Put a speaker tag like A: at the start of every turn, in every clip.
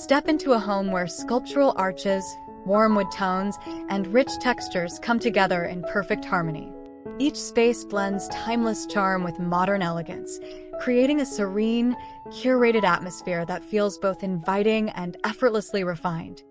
A: Step into a home where sculptural arches, warm wood tones, and rich textures come together in perfect harmony. Each space blends timeless charm with modern elegance, creating a serene, curated atmosphere that feels both inviting and effortlessly refined.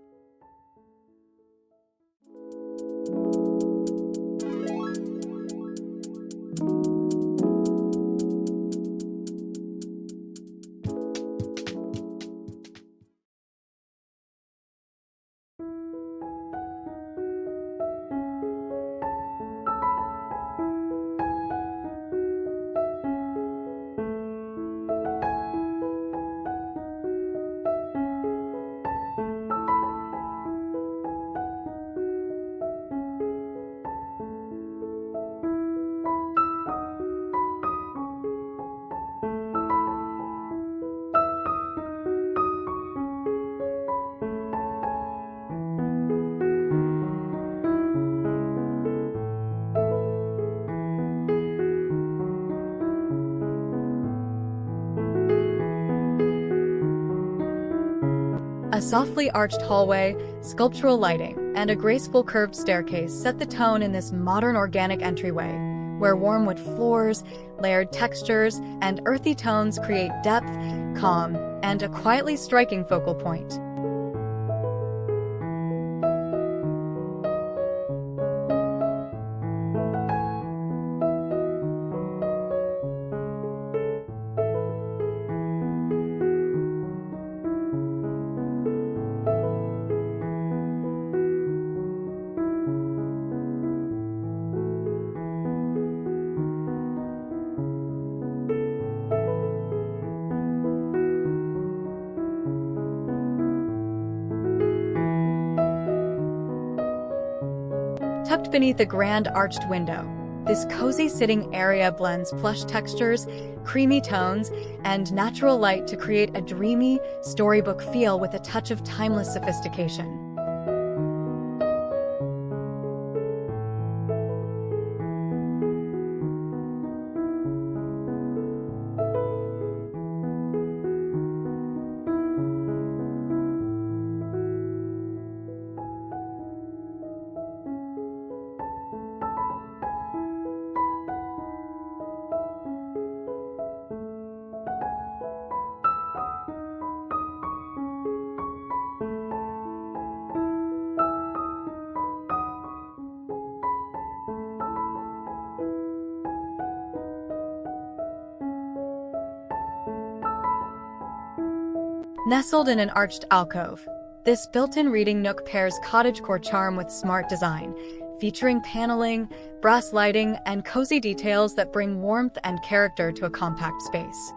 A: A softly arched hallway, sculptural lighting, and a graceful curved staircase set the tone in this modern organic entryway, where warm wood floors, layered textures, and earthy tones create depth, calm, and a quietly striking focal point. Tucked beneath a grand arched window, this cozy sitting area blends plush textures, creamy tones, and natural light to create a dreamy, storybook feel with a touch of timeless sophistication. Nestled in an arched alcove, this built-in reading nook pairs cottagecore charm with smart design, featuring paneling, brass lighting, and cozy details that bring warmth and character to a compact space.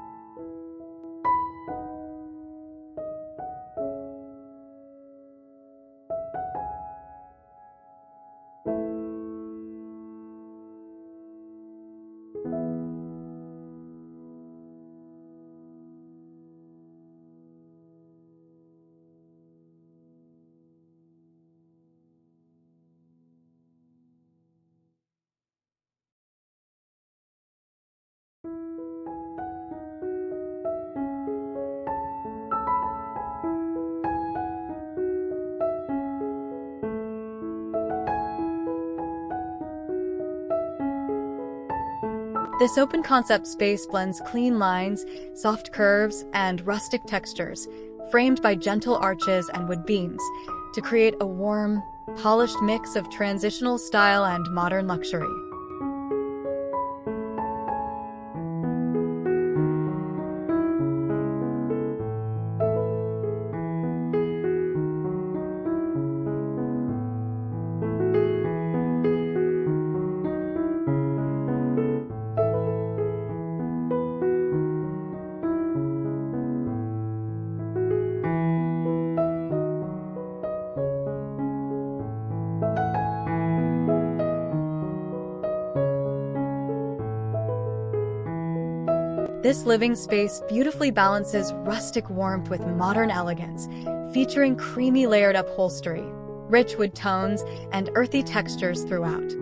A: This open-concept space blends clean lines, soft curves, and rustic textures, framed by gentle arches and wood beams, to create a warm, polished mix of transitional style and modern luxury. This living space beautifully balances rustic warmth with modern elegance, featuring creamy layered upholstery, rich wood tones, and earthy textures throughout.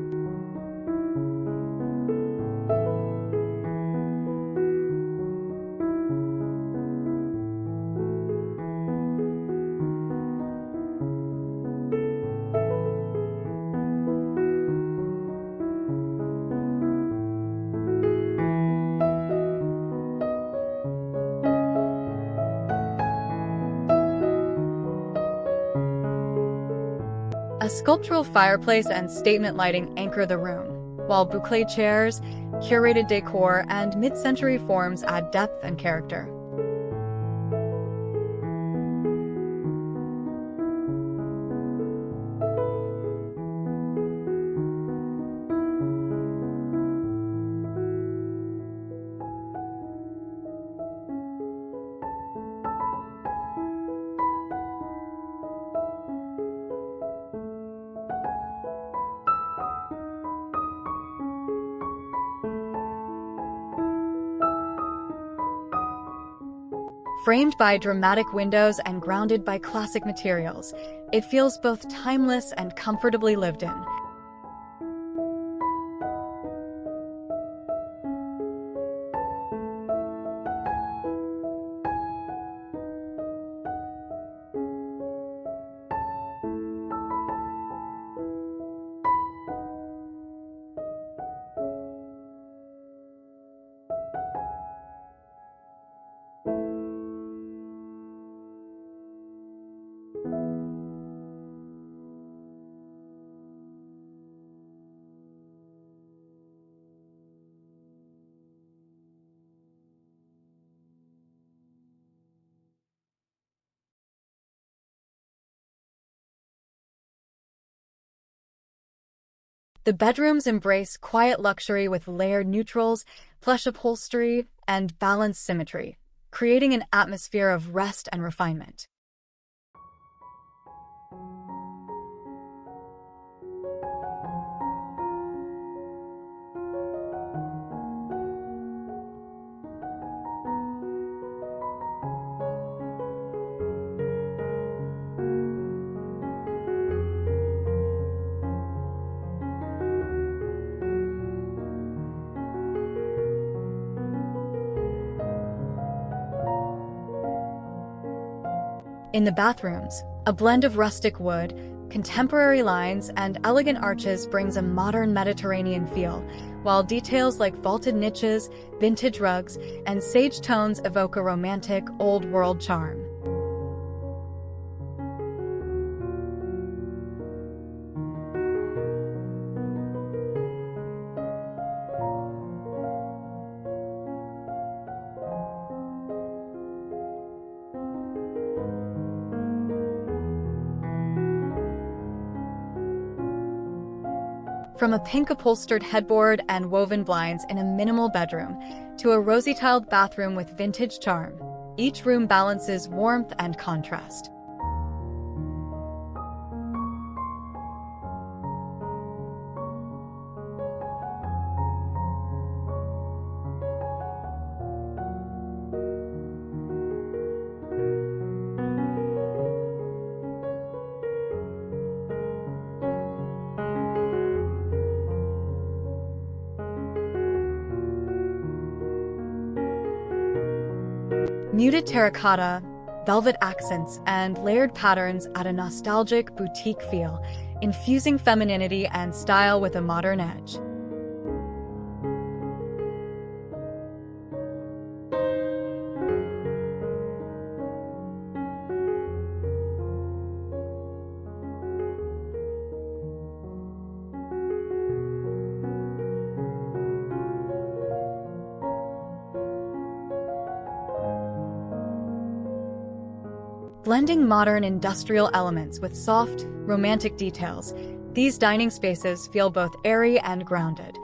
A: sculptural fireplace and statement lighting anchor the room, while boucle chairs, curated decor, and mid-century forms add depth and character. Framed by dramatic windows and grounded by classic materials, it feels both timeless and comfortably lived in. The bedrooms embrace quiet luxury with layered neutrals, plush upholstery, and balanced symmetry, creating an atmosphere of rest and refinement. In the bathrooms, a blend of rustic wood, contemporary lines, and elegant arches brings a modern Mediterranean feel, while details like vaulted niches, vintage rugs, and sage tones evoke a romantic, old-world charm. From a pink upholstered headboard and woven blinds in a minimal bedroom to a rosy-tiled bathroom with vintage charm, each room balances warmth and contrast. Muted terracotta, velvet accents, and layered patterns add a nostalgic boutique feel, infusing femininity and style with a modern edge. Blending modern industrial elements with soft, romantic details, these dining spaces feel both airy and grounded.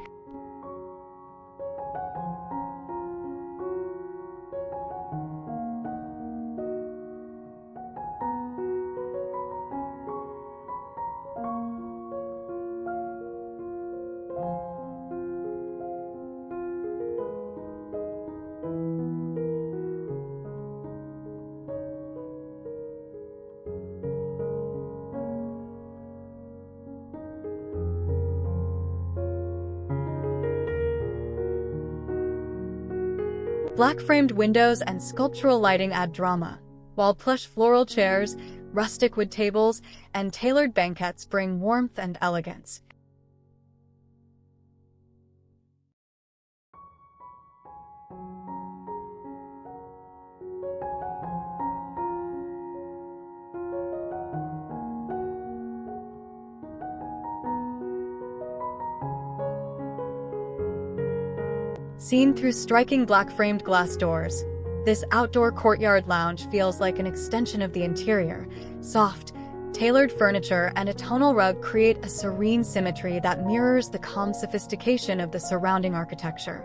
A: Black-framed windows and sculptural lighting add drama, while plush floral chairs, rustic wood tables, and tailored banquettes bring warmth and elegance. Seen through striking black-framed glass doors, this outdoor courtyard lounge feels like an extension of the interior. Soft, tailored furniture and a tonal rug create a serene symmetry that mirrors the calm sophistication of the surrounding architecture.